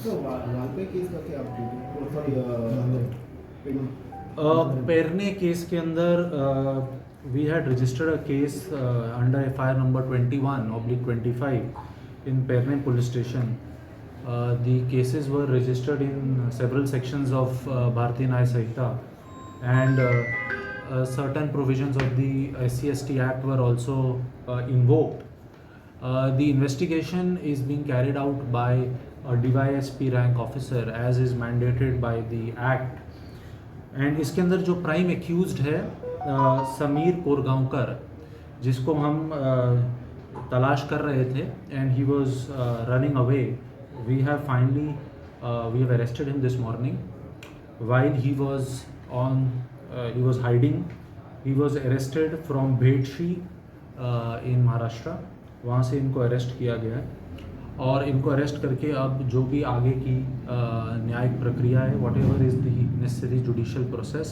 So वालपे case का क्या update है? सॉरी पेरने केस के अंदर we had registered a case under FIR number 21/25 in Perne police station. The cases were registered in several sections of Bharatiya Nyaya Sanhita, and certain provisions of the SC/ST Act were also invoked. The investigation is being carried out by a DYSP rank officer as is mandated by the Act. And इसके अंदर जो prime accused है समीर कोरगांवकर, जिसको हम तलाश कर रहे थे and he was running away. We have finally we have arrested him this morning while he was hiding. He was arrested from Bhedshi in Maharashtra. वहाँ से इनको अरेस्ट किया गया है और इनको अरेस्ट करके अब जो भी आगे की न्यायिक प्रक्रिया है, whatever is the necessary judicial process,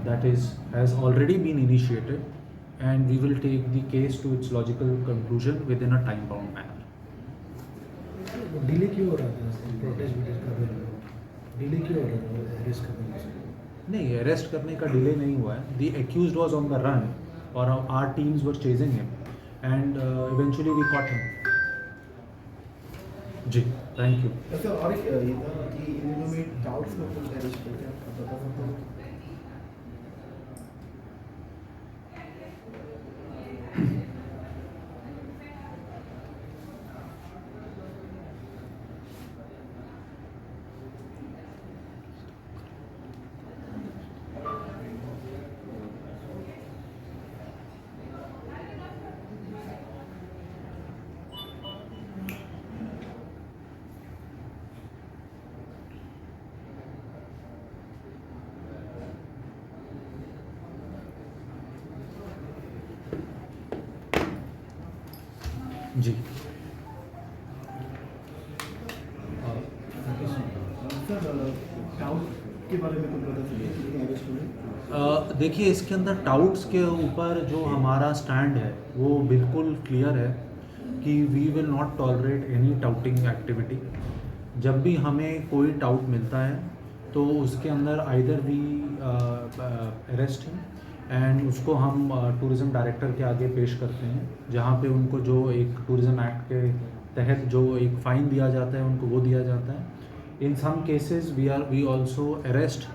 that is has already been initiated and we will take the case to its logical conclusion within a time bound manner. Delay क्यों हो रहा था? प्रोटेस्ट कर रहे हैं, delay क्यों हो रहा था अरेस्ट करने से? नहीं, अरेस्ट करने का डिले नहीं हुआ है. The accused was on the run और our teams were chasing him and eventually we caught him. जी, थैंक यू. अच्छा, और एक ये था कि इन्होंने डाउट्स में कुछ अरेस्ट किया क्या, आप बता सकते हो? जी, सर डाउट के बारे में कुछ बता सकते हैं कि अरेस्ट हुए? देखिए, इसके अंदर टाउट्स के ऊपर जो हमारा स्टैंड है वो बिल्कुल क्लियर है कि we will not tolerate any touting activity. जब भी हमें कोई टाउट मिलता है तो उसके अंदर either we arrest him and उसको हम टूरिज़्म डायरेक्टर के आगे पेश करते हैं, जहाँ पे उनको जो एक टूरिज़्म एक्ट के तहत जो एक फ़ाइन दिया जाता है उनको वो दिया जाता है. In some cases we also arrest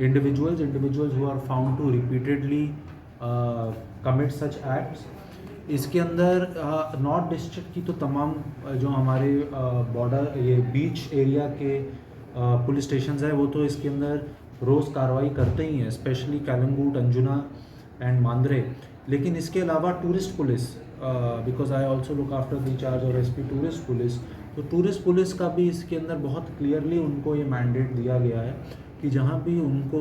individuals who are found to repeatedly commit such acts. इसके अंदर नॉर्थ डिस्ट्रिक्ट की तो तमाम जो हमारे बॉर्डर ये बीच एरिया के पुलिस स्टेशंस है वो तो इसके अंदर रोज़ कार्रवाई करते ही हैं, स्पेशली कैलंगूट, अंजुना एंड मांद्रे. लेकिन इसके अलावा tourist police, because I also look after the charge of SP tourist police, तो टूरिस्ट पुलिस का भी इसके अंदर बहुत क्लियरली उनको ये मैंडेट दिया गया है कि जहाँ भी उनको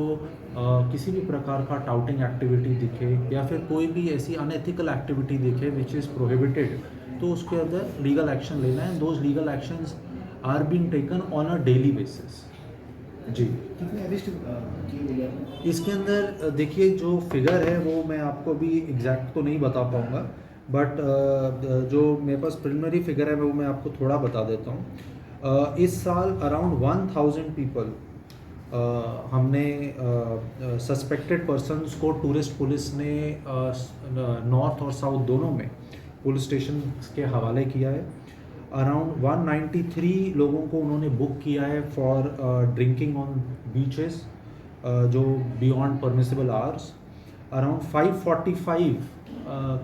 किसी भी प्रकार का टाउटिंग एक्टिविटी दिखे या फिर कोई भी ऐसी अनएथिकल एक्टिविटी दिखे विच इज़ प्रोहिबिटेड, तो उसके अंदर लीगल एक्शन लेना है. Those legal actions are being taken on a daily basis. जी, कितने अरेस्ट किए गए हैं? इसके अंदर देखिए जो फिगर है वो मैं आपको भी एग्जैक्ट तो नहीं बता पाऊँगा, बट जो मेरे पास प्रिलिमिनरी फिगर है वो मैं आपको थोड़ा बता देता हूँ. इस साल अराउंड 1000 पीपल हमने सस्पेक्टेड पर्सन्स को टूरिस्ट पुलिस ने नॉर्थ और साउथ दोनों में पुलिस स्टेशन के हवाले किया है. अराउंड 193 लोगों को उन्होंने बुक किया है फॉर ड्रिंकिंग ऑन बीचेस जो beyond permissible hours. Around 545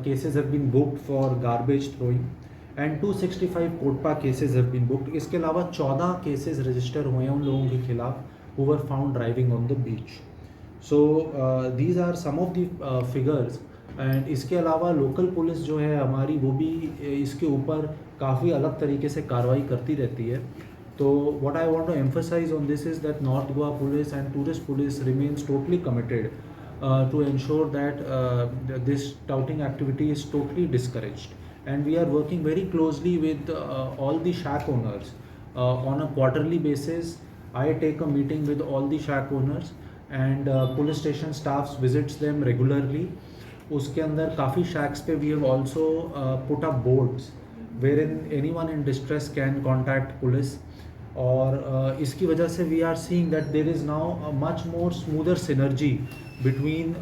cases have been booked for garbage throwing and 265 COTPA cases have been booked. इसके अलावा 14 केसेस रजिस्टर हुए हैं उन लोगों के खिलाफ who were found driving on the beach. So these are some of the figures. And इसके अलावा लोकल पुलिस जो है हमारी वो भी इसके ऊपर काफ़ी अलग तरीके से कार्रवाई करती रहती है. तो what I want to emphasize on this is that north Goa police and tourist police remains totally committed to ensure that this touting activity is totally discouraged, and we are working very closely with all the shack owners on a quarterly basis. I take a meeting with all the shack owners and police station staffs visits them regularly. उसके अंदर काफ़ी shacks पे we have also put up boards wherein anyone in distress can contact police. और इसकी वजह से we are seeing that there is now a much more smoother synergy between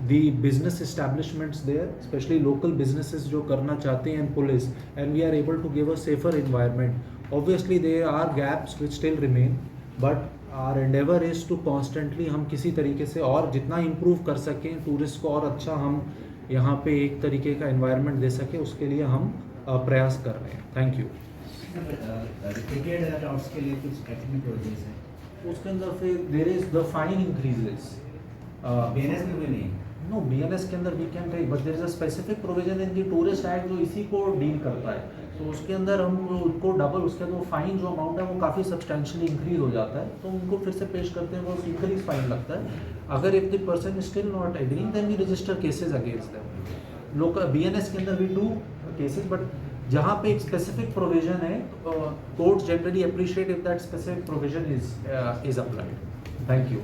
the business establishments there, especially local businesses जो करना चाहते हैं, and police, and we are able to give a safer environment. Obviously there are gaps which still remain, but our endeavor is to constantly हम किसी तरीके से और जितना improve कर सकें टूरिस्ट को और अच्छा हम यहाँ पे एक तरीके का environment दे सकें, उसके लिए हम प्रयास कर रहे हैं. Thank you. क्रिकेट ग्राउंड्स के लिए कुछ टेक्निकल प्रोविजंस है उसके अंदर फिर there is the fine increases. BNS में भी नहीं नो BNS के अंदर we can take, but there is a specific provision in the tourist act जो इसी को डील करता है. तो उसके अंदर हम उनको डबल, उसके अंदर वो फाइन जो अमाउंट है वो काफ़ी सब्सटेंशियली इंक्रीज हो जाता है, तो उनको फिर से पेश करते हैं, वो इंक्रीज फाइन लगता है. अगर if the person still not agreeing then we register cases against them. Local BNS के अंदर वी डू केसेस, बट जहाँ पे एक स्पेसिफिक प्रोविजन है courts generally appreciate if that specific provision is applied. Thank you.